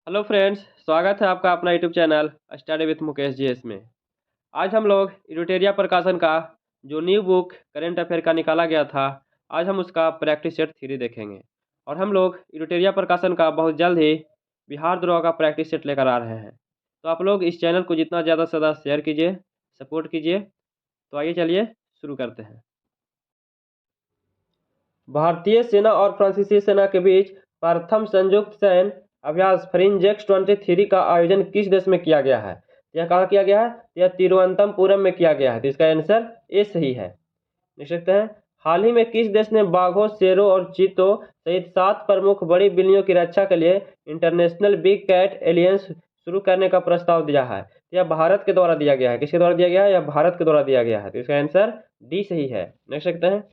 Hello friends, स्वागत है आपका अपना YouTube channel study with Mukesh GS में। आज हम लोग इरिटेरिया प्रकाशन का जो न्यू बुक करेंट अफेयर का निकाला गया था, आज हम उसका प्रैक्टिस सेट थ्री देखेंगे। और हम लोग इरिटेरिया प्रकाशन का बहुत जल्द ही बिहार द्रोह का प्रैक्टिस सेट लेकर आ रहे हैं। तो आप लोग इस चैनल को जितना ज़्यादा से ज़्यादा शेयर कीजिए, सपोर्ट कीजिए। तो आइए चलिए शुरू करते हैं। भारतीय सेना और फ्रांसीसी सेना के बीच प्रथम संयुक्त सैन्य अभ्यास फ्रिंजेक्स 23 का आयोजन किस देश में किया गया है? यह कहाँ किया गया है? यह तिरुवनंतपुरम में किया गया है। तो इसका आंसर ए सही है। देख सकते हैं, हाल ही में किस देश ने बाघों, शेरों और चीतों सहित 7 प्रमुख बड़ी बिल्लियों की रक्षा के लिए इंटरनेशनल बिग कैट एलियंस शुरू करने का प्रस्ताव दिया है? यह भारत के द्वारा दिया गया है। किसके द्वारा दिया गया है? यह भारत के द्वारा दिया गया है। तो इसका आंसर डी सही है। देख सकते हैं,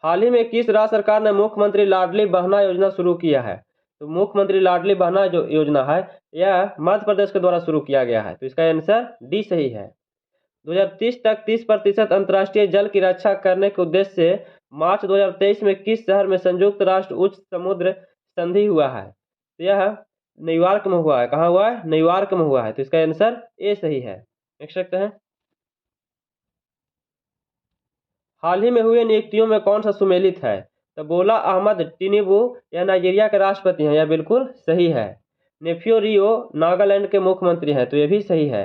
हाल ही में किस राज्य सरकार ने मुख्यमंत्री लाडली बहना योजना शुरू किया है? तो मुख्यमंत्री लाडली बहना जो योजना है, यह मध्य प्रदेश के द्वारा शुरू किया गया है। तो इसका आंसर डी सही है। 2030 तक 30% अंतर्राष्ट्रीय जल की रक्षा करने के उद्देश्य से मार्च 2023 में किस शहर में संयुक्त राष्ट्र उच्च समुद्र संधि हुआ है? तो यह न्यूयॉर्क में हुआ है। कहाँ हुआ है? न्यूयॉर्क में हुआ है। तो इसका आंसर ए सही है। देख सकते हैं, हाल ही में हुए नियुक्तियों में कौन सा सुमेलित है? तो बोला अहमद टिनिबू यह नाइजीरिया के राष्ट्रपति हैं, यह बिल्कुल सही है। नेफ्यू रियो नागालैंड के मुख्यमंत्री हैं, तो यह भी सही है।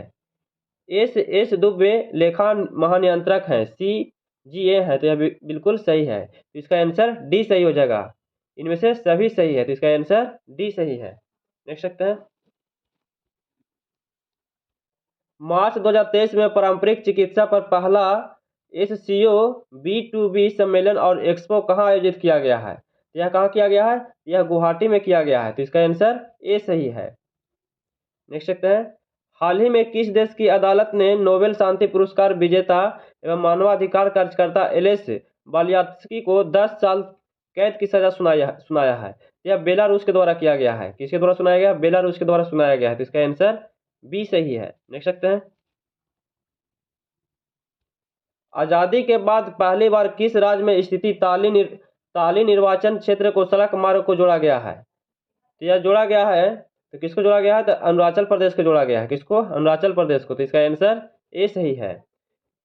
एस एस दुबे लेखा महानियंत्रक हैं, CGA है, तो यह बिल्कुल सही है। तो इसका आंसर डी सही हो जाएगा। इनमें से सभी सही है, तो इसका आंसर डी सही है। देख सकते हैं, मार्च 2023 में पारंपरिक चिकित्सा पर पहला SCO B2B सम्मेलन और एक्सपो कहाँ आयोजित किया गया है? यह कहाँ किया गया है? यह गुवाहाटी में किया गया है। तो इसका आंसर ए सही है। देख सकते हैं, हाल ही में किस देश की अदालत ने नोबेल शांति पुरस्कार विजेता एवं मानवाधिकार कार्यकर्ता एलेस बालियात्स्की को 10 साल कैद की सजा सुनाया है? यह बेलारूस के द्वारा किया गया है। किसके द्वारा सुनाया गया? बेलारूस के द्वारा सुनाया गया है। तो इसका आंसर बी सही है। देख सकते हैं, आजादी के बाद पहली बार किस राज्य में स्थित ताली निर्वाचन क्षेत्र को सड़क मार्ग को जोड़ा गया है? तो यह जोड़ा गया है, तो किसको जोड़ा गया है? तो अरुणाचल प्रदेश को जोड़ा गया है। किसको? अरुणाचल प्रदेश को। तो इसका आंसर ए सही है।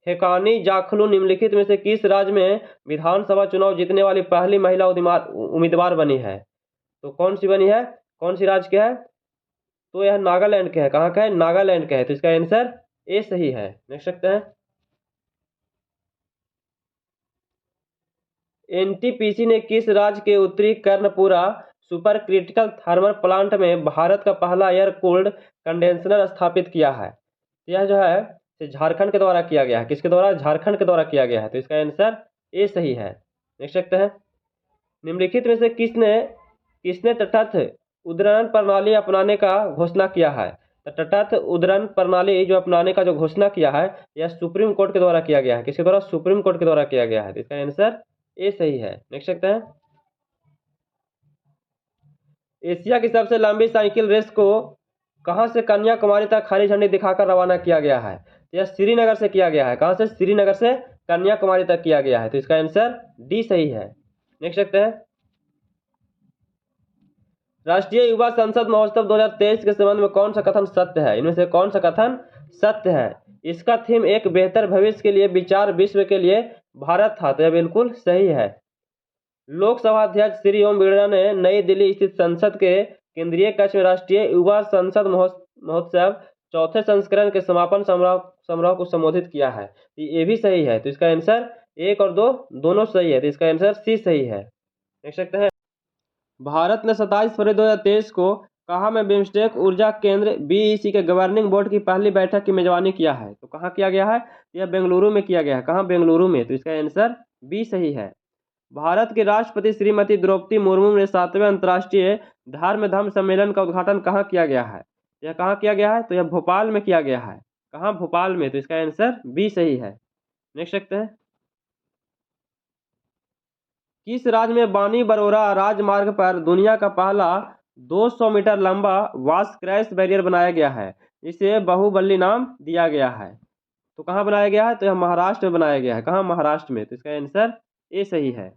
हेकानी जाखलू निम्नलिखित में से किस राज्य में विधानसभा चुनाव जीतने वाली पहली महिला उम्मीदवार बनी है? तो कौन सी बनी है? कौन सी राज्य के है? तो यह नागालैंड के है। कहाँ का है? नागालैंड का है। तो इसका आंसर ए सही है। देख सकते हैं, NTPC ने किस राज्य के उत्तरी Karanpura super critical thermal plant में भारत का पहला एयर कूल्ड कंडेंसर स्थापित किया है? यह जो है झारखंड के द्वारा किया गया है। किसके द्वारा? झारखंड के द्वारा किया गया है। तो इसका आंसर ए सही है। देख सकते हैं, निम्नलिखित में से किसने किसने तटस्थ उद्वहन प्रणाली अपनाने का घोषणा किया है? तो तटस्थ उद्वहन प्रणाली जो अपनाने का जो घोषणा किया है, यह सुप्रीम कोर्ट के द्वारा किया गया है। किसके द्वारा? सुप्रीम कोर्ट के द्वारा किया गया है। तो इसका आंसर ए सही है। देख सकते हैं, एशिया की सबसे लंबी साइकिल रेस को कहां से कन्याकुमारी तक हरी झंडी दिखाकर रवाना किया गया है? यह श्रीनगर से किया गया है। कहां से? श्रीनगर से कन्याकुमारी तक किया गया है। तो इसका आंसर डी सही है। देख सकते हैं, राष्ट्रीय युवा संसद महोत्सव 2023 के संबंध में कौन सा कथन सत्य है? इनमें से कौन सा कथन सत्य है? इसका थीम एक बेहतर भविष्य के लिए विचार विश्व के लिए भारत था। तो यह बिल्कुल सही है। लोकसभा अध्यक्ष श्री ओम बिरला ने नई दिल्ली स्थित संसद के केंद्रीय कक्ष में राष्ट्रीय युवा संसद महोत्सव चौथे संस्करण के समापन समारोह को संबोधित किया है। ये भी सही है। तो इसका आंसर 1 और 2 दोनों सही है। तो इसका आंसर सी सही है। देख सकते हैं, भारत ने 27 फरवरी 2023 को कहाँ में बिम्स्टेक ऊर्जा केंद्र BEC के गवर्निंग बोर्ड की पहली बैठक की मेजबानी किया है? तो कहाँ किया गया है? यह बेंगलुरु में किया गया है। कहाँ? बेंगलुरु में। तो इसका आंसर बी सही है। भारत के राष्ट्रपति श्रीमती द्रौपदी मुर्मू ने 7वें अंतर्राष्ट्रीय धर्म सम्मेलन का उद्घाटन कहाँ किया गया है? यह कहाँ किया गया है? तो यह भोपाल में किया गया है। कहाँ? भोपाल में। तो इसका आंसर बी सही है। देख सकते हैं, किस राज्य में बानी बरोरा राजमार्ग पर दुनिया का पहला 200 मीटर लंबा वाश क्रैश बैरियर बनाया गया है, जिसे बाहुबली नाम दिया गया है? तो कहाँ बनाया गया है? तो यह महाराष्ट्र में बनाया गया है। कहाँ? महाराष्ट्र में। तो इसका आंसर ए सही है।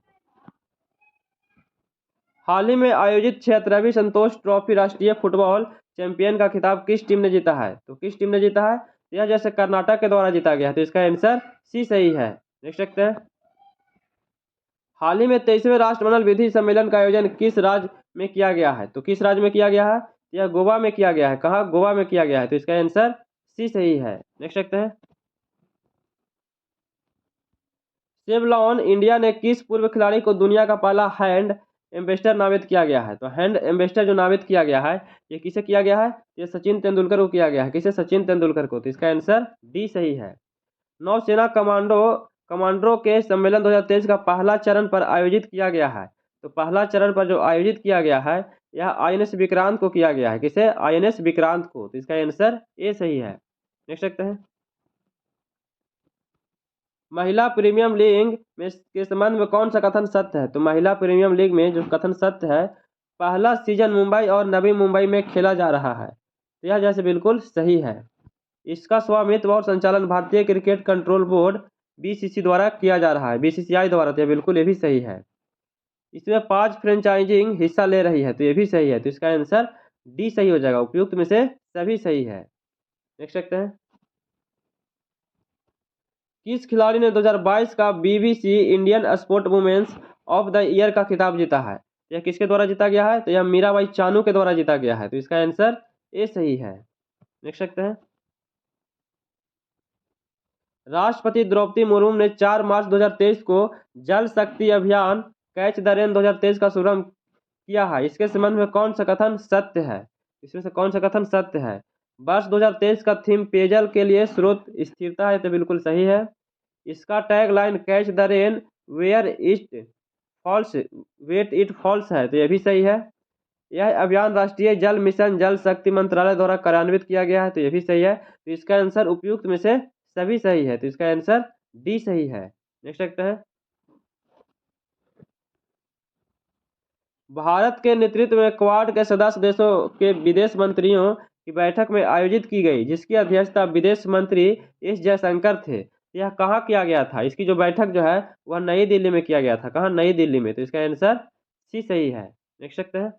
हाल ही में आयोजित 76वीं संतोष ट्रॉफी राष्ट्रीय फुटबॉल चैंपियन का खिताब किस टीम ने जीता है? तो किस टीम ने जीता है? यह जैसे कर्नाटक के द्वारा जीता गया है, तो इसका आंसर सी सही है। देख सकते हैं। हाल ही में 23वें राष्ट्रमंडल विधि सम्मेलन का आयोजन किस राज्य में किया गया है? तो किस राज्य में किया गया है? यह गोवा में किया गया है। कहाँ? गोवा में किया गया है, तो इसका आंसर सी सही है। देख सकते हैं। सेवलॉन इंडिया ने किस पूर्व खिलाड़ी को दुनिया का पहला हैंड एम्बेसडर नामित किया गया है? तो हैंड एम्बेसडर जो नामित किया गया है, ये किसे किया गया है? ये सचिन तेंदुलकर को किया गया है। किसे? सचिन तेंदुलकर को। तो इसका आंसर डी सही है। नौसेना कमांडरों के सम्मेलन 2023 का पहला चरण पर आयोजित किया गया है। तो पहला चरण पर जो आयोजित किया गया है, यह आईएनएस विक्रांत को किया गया है। किसे? आईएनएस विक्रांत को। तो इसका आंसर ए सही है। देख सकते हैं। महिला प्रीमियम लीग में के संबंध में कौन सा कथन सत्य है? तो महिला प्रीमियम लीग में जो कथन सत्य है, पहला सीजन मुंबई और नवी मुंबई में खेला जा रहा है, तो यह जैसे बिल्कुल सही है। इसका स्वामित्व और संचालन भारतीय क्रिकेट कंट्रोल बोर्ड बीसीसी द्वारा किया जा रहा है, बीसीसीआई द्वारा। तो बिल्कुल ये भी सही है। इसमें 5 फ्रेंचाइजिंग हिस्सा ले रही है, तो ये भी सही है। तो इसका आंसर डी सही हो जाएगा। उपयुक्त में से सभी सही है। देख सकते हैं। किस खिलाड़ी ने 2022 का BBC Indian sport women's of the year का खिताब जीता है? यह किसके द्वारा जीता गया है? तो यह मीराबाई चानू के द्वारा जीता गया है। तो इसका आंसर ए सही है। देख सकते हैं। राष्ट्रपति द्रौपदी मुर्मू ने 4 मार्च 2023 को जल शक्ति अभियान कैच द रेन 2023 का शुभारंभ किया है। इसके संबंध में कौन सा कथन सत्य है? इसमें से कौन सा कथन सत्य है? वर्ष 2023 का थीम पेयजल के लिए स्रोत स्थिरता है, तो बिल्कुल सही है। इसका tag line catch the rain where it falls when it falls है, तो यह भी सही है। यह अभियान राष्ट्रीय जल मिशन जल शक्ति मंत्रालय द्वारा कार्यान्वित किया गया है, तो यह भी सही है। तो इसका आंसर उपयुक्त में से सभी सही है। तो इसका आंसर डी सही है। देख सकते हैं। भारत के नेतृत्व में क्वाड के सदस्य देशों के विदेश मंत्रियों की बैठक में आयोजित की गई, जिसकी अध्यक्षता विदेश मंत्री एस जयशंकर थे। यह कहाँ किया गया था? इसकी जो बैठक जो है वह नई दिल्ली में किया गया था। कहाँ? नई दिल्ली में। तो इसका आंसर सी सही है। देख सकते हैं।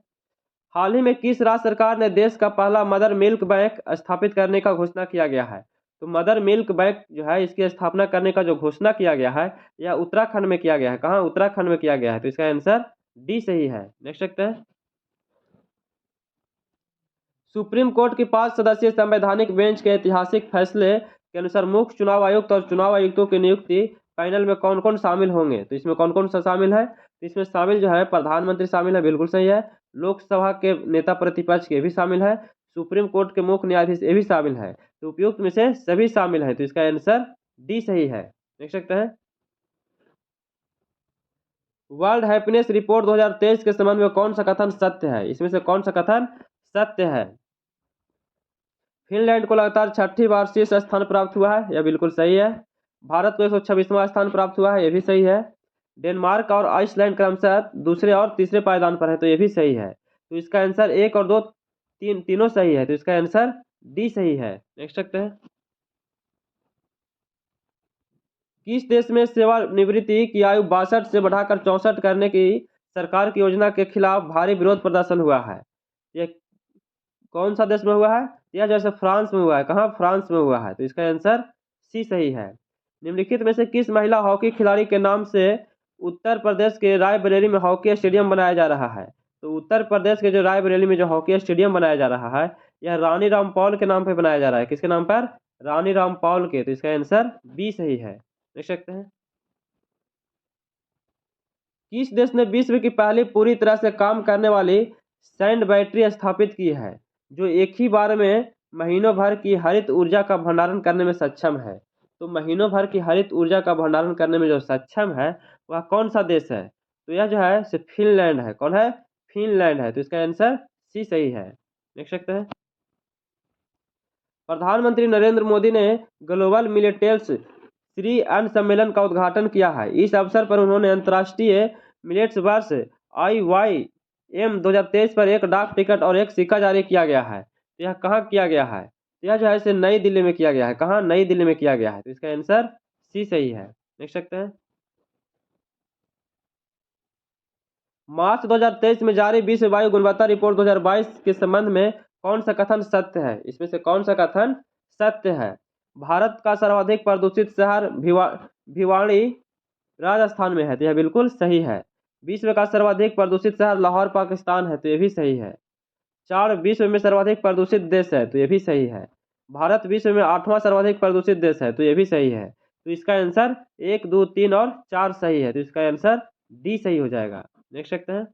हाल ही में किस राज्य सरकार ने देश का पहला मदर मिल्क बैंक स्थापित करने का घोषणा किया गया है? तो मदर मिल्क बैंक जो है, इसकी स्थापना करने का जो घोषणा किया गया है, यह उत्तराखंड में किया गया है। कहाँ? उत्तराखंड में किया गया है। तो इसका आंसर डी सही है। देख सकते हैं। सुप्रीम कोर्ट की 5 सदस्यीय संवैधानिक बेंच के ऐतिहासिक फैसले के अनुसार मुख्य चुनाव आयुक्त और चुनाव आयुक्तों की नियुक्ति पैनल में कौन कौन शामिल होंगे? तो इसमें कौन कौन सा शामिल है? तो इसमें शामिल जो है प्रधानमंत्री शामिल है, बिल्कुल सही है। लोकसभा के नेता प्रतिपक्ष के भी शामिल है। सुप्रीम कोर्ट के मुख्य न्यायाधीश ये भी शामिल है। तो उपयुक्त में से सभी शामिल है। तो इसका आंसर डी सही है। देख सकते हैं। वर्ल्ड हैप्पीनेस रिपोर्ट 2023 के संबंध में कौन सा कथन सत्य है? इसमें से कौन सा कथन सत्य है? फिनलैंड को लगातार 6ठी बार शीर्ष स्थान प्राप्त हुआ है, यह बिल्कुल सही है। भारत को 126वां स्थान प्राप्त हुआ है, यह भी सही है। डेनमार्क और आइसलैंड क्रमशः दूसरे और तीसरे पायदान पर है, तो यह भी सही है। तो इसका आंसर 1 और 2 तीनों सही है। तो इसका आंसर डी सही है। देख सकते हैं। किस देश में सेवानिवृत्ति की आयु 62 से बढ़ाकर 64 करने की सरकार की योजना के खिलाफ भारी विरोध प्रदर्शन हुआ है? यह कौन सा देश में हुआ है? यह जैसे फ्रांस में हुआ है। कहाँ? फ्रांस में हुआ है। तो इसका आंसर सी सही है। निम्नलिखित में से किस महिला हॉकी खिलाड़ी के नाम से उत्तर प्रदेश के रायबरेली में हॉकी स्टेडियम बनाया जा रहा है? तो उत्तर प्रदेश के जो रायबरेली में जो हॉकी स्टेडियम बनाया जा रहा है, यह रानी रामपाल के नाम पर बनाया जा रहा है। किसके नाम पर? रानी रामपाल के। तो इसका आंसर बी सही है। देख सकते हैं। किस देश ने विश्व की पहली पूरी तरह से काम करने वाली सैंड बैटरी स्थापित की है, जो एक ही बार में महीनों भर की हरित ऊर्जा का भंडारण करने में सक्षम है? तो महीनों भर की हरित ऊर्जा का भंडारण करने में जो सक्षम है, वह कौन सा देश है? तो यह जो है से फिनलैंड है। कौन है? फिनलैंड है। तो इसका आंसर सी सही है। देख सकते हैं। प्रधानमंत्री नरेंद्र मोदी ने ग्लोबल मिलेट्स श्री अन्न सम्मेलन का उद्घाटन किया है। इस अवसर पर उन्होंने अंतर्राष्ट्रीय मिलेट्स वर्ष IYM 2023 पर एक डाक टिकट और एक सिक्का जारी किया गया है। तो यह कहाँ किया गया है? तो यह जो है इसे नई दिल्ली में किया गया है। कहाँ? नई दिल्ली में किया गया है। तो इसका आंसर सी सही है। देख सकते हैं। मार्च 2023 में जारी विश्व वायु गुणवत्ता रिपोर्ट 2022 के संबंध में कौन सा कथन सत्य है? इसमें से कौन सा कथन सत्य है? भारत का सर्वाधिक प्रदूषित शहर भिवाड़ी राजस्थान में है, तो यह बिल्कुल सही है। विश्व का सर्वाधिक प्रदूषित शहर लाहौर पाकिस्तान है, तो यह भी सही है। 4 विश्व में सर्वाधिक प्रदूषित देश है, तो यह भी सही है। भारत विश्व में 8वां सर्वाधिक प्रदूषित देश है, तो यह भी सही है। तो इसका आंसर 1, 2, 3 और 4 सही है, तो इसका आंसर डी सही हो जाएगा। देख सकते हैं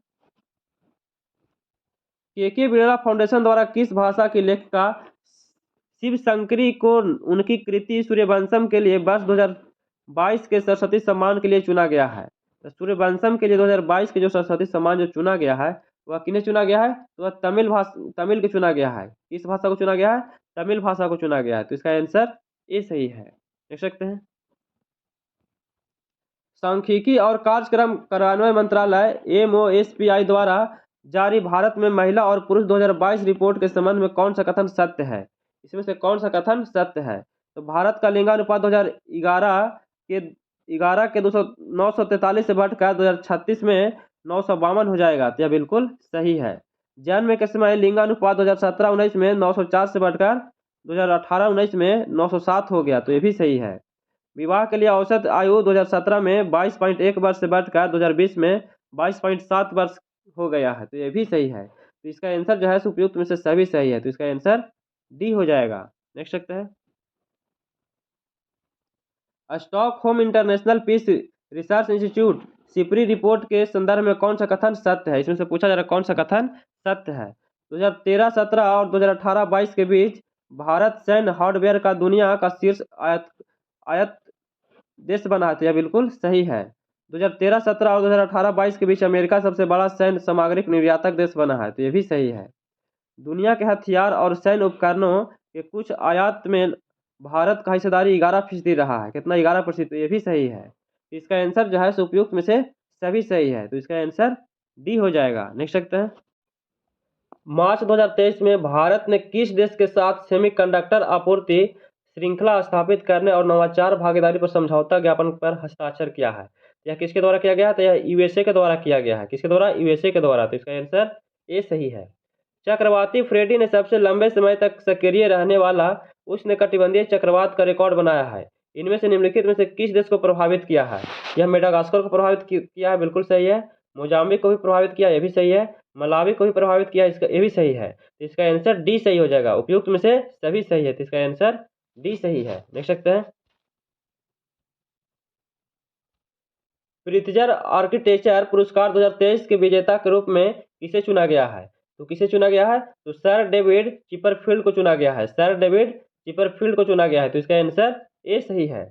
के बिरला फाउंडेशन द्वारा किस भाषा की लेखिका शिव शंकरी को उनकी कृति सूर्यवंशम के लिए वर्ष 2022 के सरस्वती सम्मान के लिए चुना गया है? तो सूर्यवंशम के लिए 2022 के जो सरस्वती सम्मान जो चुना गया है वह किन्हें चुना गया है? तो वह तमिल को चुना गया है। किस भाषा को चुना गया है? तमिल भाषा को चुना गया है, तो इसका आंसर ए सही है। देख सकते हैं सांख्यिकी और कार्यक्रम कार्यान्वयन मंत्रालय MOSPI द्वारा जारी भारत में महिला और पुरुष 2022 रिपोर्ट के संबंध में कौन सा कथन सत्य है? इसमें से कौन सा कथन सत्य है? तो भारत का लिंगानुपात 2011 के 943 से बढ़कर 2036 में 952 हो जाएगा, तो यह बिल्कुल सही है। जन्म के समय लिंगानुपात 2017-19 में 904 से बढ़कर 2018-19 में 907 हो गया, तो यह भी सही है। विवाह के लिए औसत आयु 2017 में 22.1 वर्ष से बढ़कर 2020 में 22.7 वर्ष हो गया है, तो ये भी सही है। तो इसका आंसर जो है उपयुक्त में से सभी सही है, तो इसका आंसर डी हो जाएगा। देख सकते हैं Stockholm International Peace Research Institute SIPRI report के संदर्भ में कौन सा कथन सत्य है? इसमें से पूछा जा रहा है कौन सा कथन सत्य है। 2013-17 और 2018-22 के बीच भारत सैन्य हार्डवेयर का दुनिया का शीर्ष आयात देश बना है, तो यह बिल्कुल सही है। 2013-17 और 2018-22 के बीच अमेरिका सबसे बड़ा सैन्य सामग्री निर्यातक देश बना है, तो यह भी सही है। दुनिया के हथियार और सैन्य उपकरणों के कुछ आयात में भारत का हिस्सेदारी 11% रहा है। कितना? 11%, तो ये भी सही है। इसका आंसर जो है उपयुक्त में से सभी सही है, तो इसका आंसर डी हो जाएगा। देख सकते हैं मार्च 2023 में भारत ने किस देश के साथ सेमीकंडक्टर आपूर्ति श्रृंखला स्थापित करने और नवाचार भागीदारी पर समझौता ज्ञापन पर हस्ताक्षर किया है? यह किसके द्वारा किया गया है? तो यह USA के द्वारा किया गया है। किसके द्वारा? USA के द्वारा, तो इसका आंसर ए सही है। चक्रवाती फ्रेडी ने सबसे लंबे समय तक सक्रिय रहने वाला उष्णकटिबंधीय चक्रवात का रिकॉर्ड बनाया है। इनमें से निम्नलिखित में से किस देश को प्रभावित किया है? यह मेडागास्कर को प्रभावित किया है, बिल्कुल सही है। मोजाम्बिक को भी प्रभावित किया, यह भी सही है। मलावी को भी प्रभावित किया, इसका ये भी सही है। तो इसका आंसर डी सही हो जाएगा। उपयुक्त में से सभी सही है, तो इसका आंसर डी सही है। देख सकते हैं प्रित्जर आर्किटेक्चर पुरस्कार 2023 के विजेता के रूप में किसे चुना गया है? तो किसे चुना गया है? तो सर डेविड चिपरफील्ड को चुना गया है। सर डेविड चिपरफील्ड को चुना गया है, तो इसका आंसर ए सही है।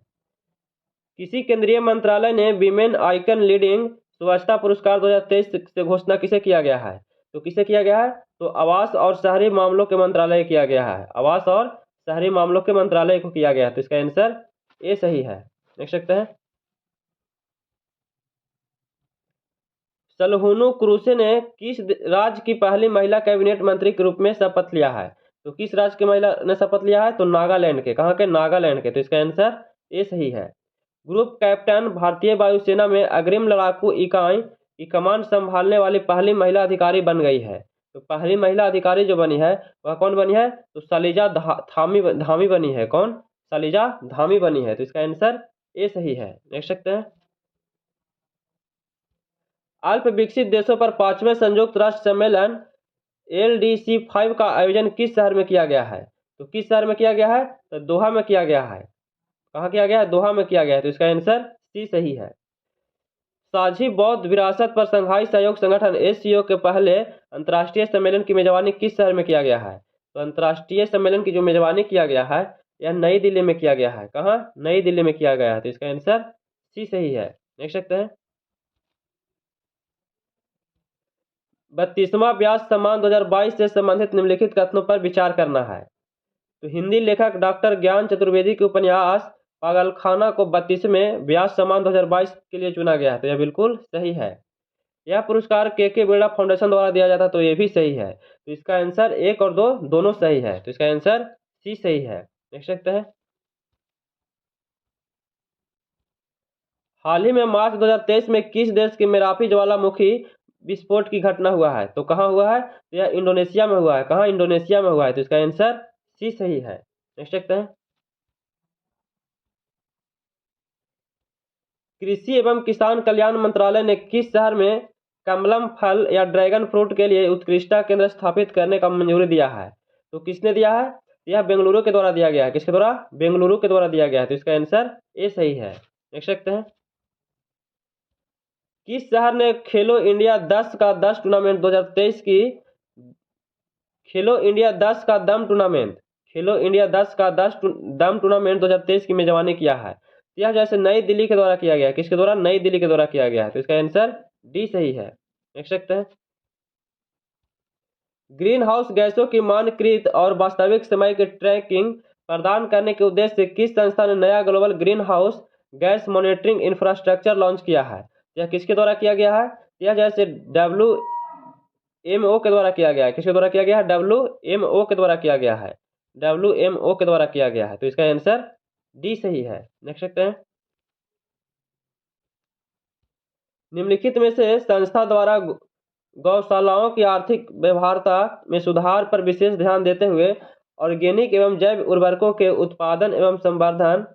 किसी केंद्रीय मंत्रालय ने विमेन आइकन लीडिंग स्वच्छता पुरस्कार 2023 से घोषणा किसे किया गया है? तो किसे किया गया है? तो आवास और शहरी मामलों के मंत्रालय किया गया है। आवास और शहरी मामलों के मंत्रालय को किया गया है, तो इसका आंसर ए सही है। देख सकते हैं सलहुनु क्रूसे ने किस राज्य की पहली महिला कैबिनेट मंत्री के रूप में शपथ लिया है? तो किस राज्य की महिला ने शपथ लिया है? तो नागालैंड के। कहाँ के? नागालैंड के, तो इसका आंसर ए सही है। ग्रुप कैप्टन भारतीय वायुसेना में अग्रिम लड़ाकू इकाई की कमान संभालने वाली पहली महिला अधिकारी बन गई है। तो पहली महिला अधिकारी जो बनी है वह कौन बनी है? तो सलीजा धामी बनी है। कौन? सलीजा धामी बनी है, तो इसका आंसर ए सही है। देख सकते हैं अल्प विकसित देशों पर 5वें संयुक्त राष्ट्र सम्मेलन LDC5 का आयोजन किस शहर में किया गया है? तो किस शहर में किया गया है? तो दोहा में किया गया है। कहाँ किया गया है? दोहा में किया गया है, तो इसका आंसर सी सही है। साझी बौद्ध विरासत पर संघाई सहयोग संगठन SCO के पहले अंतर्राष्ट्रीय सम्मेलन की मेजबानी किस शहर में किया गया है? तो अंतर्राष्ट्रीय सम्मेलन की जो मेजबानी किया गया है यह नई दिल्ली में किया गया है। कहाँ? नई दिल्ली में किया गया है, तो इसका आंसर सी सही है। देख सकते हैं 32वां व्यास सम्मान 2022 से संबंधित निम्नलिखित कथनों पर विचार करना है। तो हिंदी लेखक डॉक्टर ज्ञान चतुर्वेदी के उपन्यास पागलखाना को 32वें व्यास सम्मान 2022 के लिए चुना गया है, तो यह बिल्कुल सही है। यह पुरस्कार के बिरला फाउंडेशन द्वारा दिया जाता है, तो यह भी सही है। तो इसका आंसर 1 और 2 दोनों सही है, तो इसका आंसर सी सही है। देख सकते हैं हाल ही में मार्च 2023 में किस देश के मेरापी ज्वालामुखी विस्फोट की घटना हुआ है, तो कहाँ हुआ है? तो यह इंडोनेशिया में हुआ है। कहाँ? इंडोनेशिया में हुआ है, तो इसका आंसर सी सही है। नेक्स्ट देखते हैं। कृषि एवं किसान कल्याण मंत्रालय ने किस शहर में कमलम फल या ड्रैगन फ्रूट के लिए उत्कृष्टता केंद्र स्थापित करने का मंजूरी दिया है? तो किसने दिया है? यह बेंगलुरु के द्वारा दिया गया है। किसके द्वारा? बेंगलुरु के द्वारा दिया गया है, तो इसका आंसर ए सही है। नेक्स्ट देखते हैं। किस शहर ने खेलो इंडिया 10 का 10 टूर्नामेंट 2023 की खेलो इंडिया 10 का दम टूर्नामेंट खेलो इंडिया 10 का 10 दम टूर्नामेंट 2023 की मेजबानी किया है? यह जैसे नई दिल्ली के द्वारा किया गया है। किसके द्वारा? नई दिल्ली के द्वारा किया गया है, तो इसका आंसर डी सही है। नेक्स्ट देखते हैं। ग्रीन हाउस गैसों की मानकीकृत और वास्तविक समय की ट्रैकिंग प्रदान करने के उद्देश्य से किस संस्था ने नया global green house gas monitoring infrastructure launch किया है? यह किसके द्वारा किया गया है? यह जैसे WMO के द्वारा किया गया है। किसके द्वारा किया गया है? WMO के द्वारा किया गया है। WMO के द्वारा किया गया है, तो इसका आंसर डी सही है। नेक्स्ट देखते हैं। निम्नलिखित में से संस्था द्वारा गौशालाओं की आर्थिक व्यवहार्यता में सुधार पर विशेष ध्यान देते हुए ऑर्गेनिक एवं जैव उर्वरकों के उत्पादन एवं संवर्धन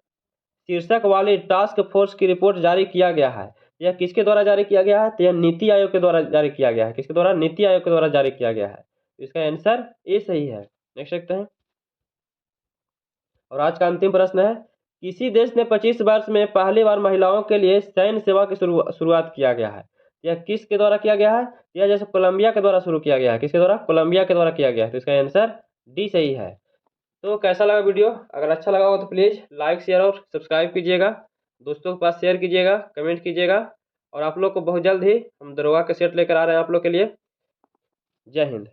शीर्षक वाली टास्क फोर्स की रिपोर्ट जारी किया गया है? यह किसके द्वारा जारी किया गया है? तो यह नीति आयोग के द्वारा जारी किया गया है। किसके द्वारा? नीति आयोग के द्वारा जारी किया गया है, इसका आंसर ए सही है। नेक्स्ट देखते हैं। और आज का अंतिम प्रश्न है, किसी देश ने 25 वर्ष में पहली बार महिलाओं के लिए सैन्य सेवा की शुरुआत किया गया है? यह किसके द्वारा किया गया है? यह जैसे कोलंबिया के द्वारा शुरू किया गया है। किसके द्वारा? कोलंबिया के द्वारा किया गया है, तो इसका आंसर डी सही है। तो कैसा लगा वीडियो? अगर अच्छा लगा हो तो प्लीज़ लाइक शेयर और सब्सक्राइब कीजिएगा, दोस्तों के पास शेयर कीजिएगा, कमेंट कीजिएगा। और आप लोग को बहुत जल्द ही हम दरोगा के सेट लेकर आ रहे हैं आप लोग के लिए। जय हिंद।